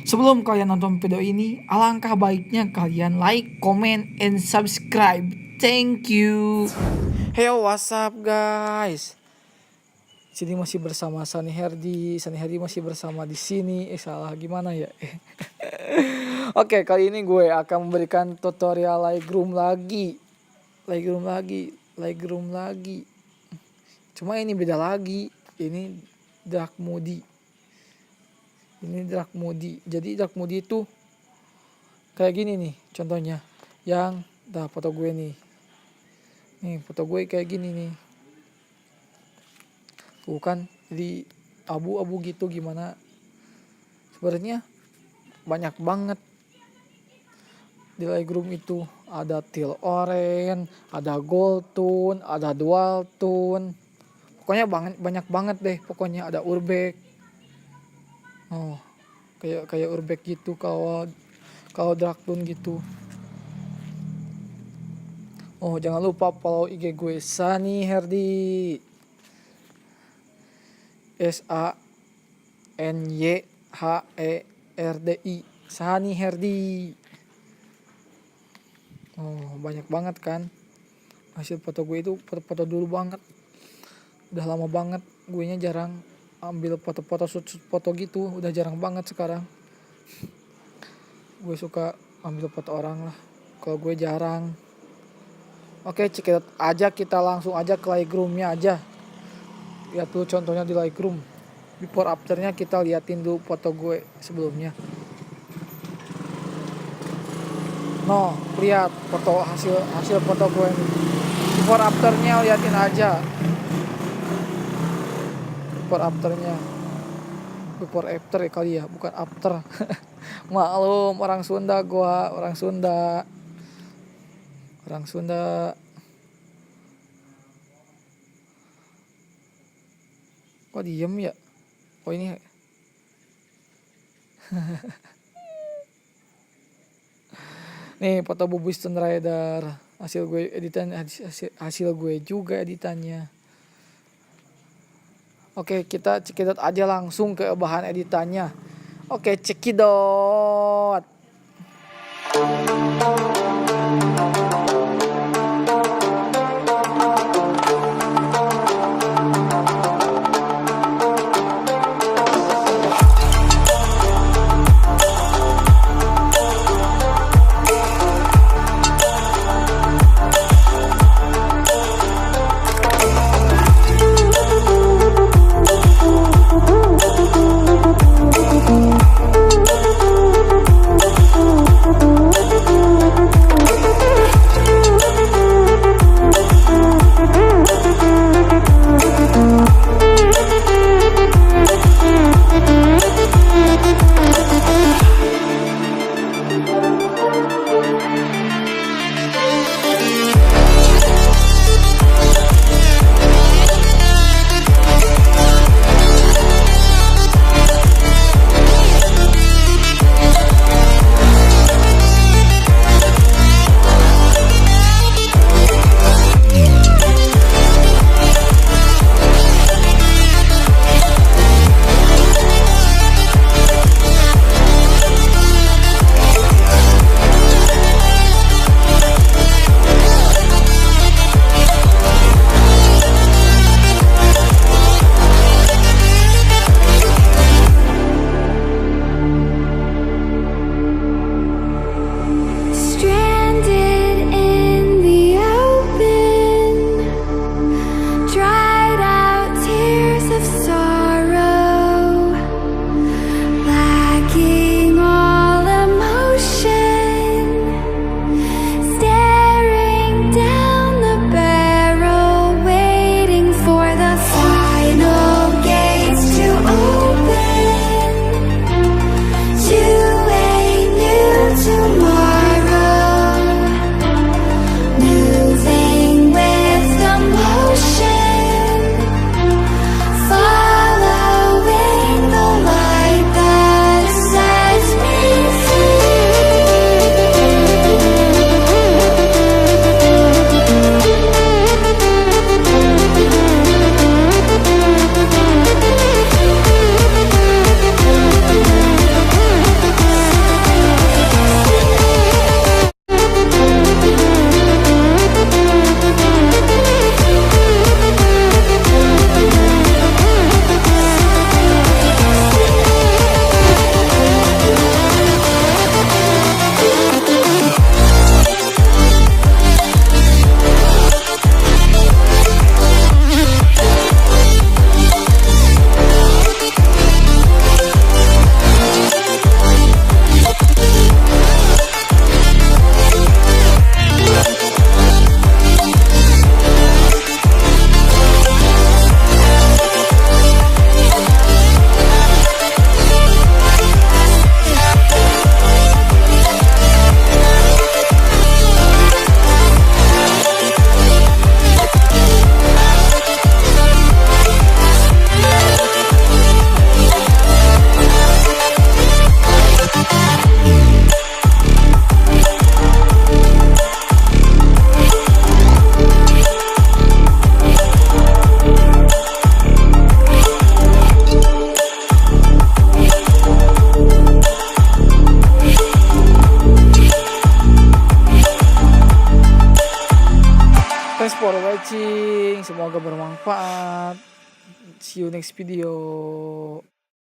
Sebelum kalian nonton video ini, alangkah baiknya kalian like, comment, and subscribe. Thank you. Hey, what's up guys? Sini masih bersama Sunny Herdi masih bersama di sini. Salah gimana ya? Oke, kali ini gue akan memberikan tutorial Lighroom lagi. Cuma ini beda lagi. Ini dark Moody. Jadi dark Moody itu kayak gini nih contohnya. Yang foto gue nih. Nih foto gue kayak gini nih. Tuh kan, jadi abu-abu gitu gimana. Sebenarnya banyak banget di Lighroom itu. Ada teal orange, ada gold tone, ada dual tone. Pokoknya banyak banget deh. Pokoknya ada urbex. Oh, kayak urbex gitu kalau dark tone gitu. Oh, jangan lupa follow IG gue Sunny Herdi. SANYHERDI. Sunny Herdi. Oh, banyak banget kan. Hasil foto gue itu foto dulu banget. Udah lama banget gue nya jarang ambil foto-foto foto gitu, udah jarang banget sekarang. Gue suka ambil foto orang lah, kalau gue jarang. Oke, cekidot aja, kita langsung aja ke Lighroomnya aja. Lihat dulu contohnya di Lighroom. Before afternya kita liatin dulu foto gue sebelumnya. No, lihat foto hasil foto gue ini. Before afternya liatin aja. Before after ya kali ya, bukan after. Maklum, orang Sunda gua, orang Sunda. Kok diem ya? Oh ini. Nih foto bubus Stone Rider. Hasil gue juga editannya. Oke, kita cekidot aja langsung ke bahan editannya. Oke, cekidot. for watching. Semoga bermanfaat. See you next video.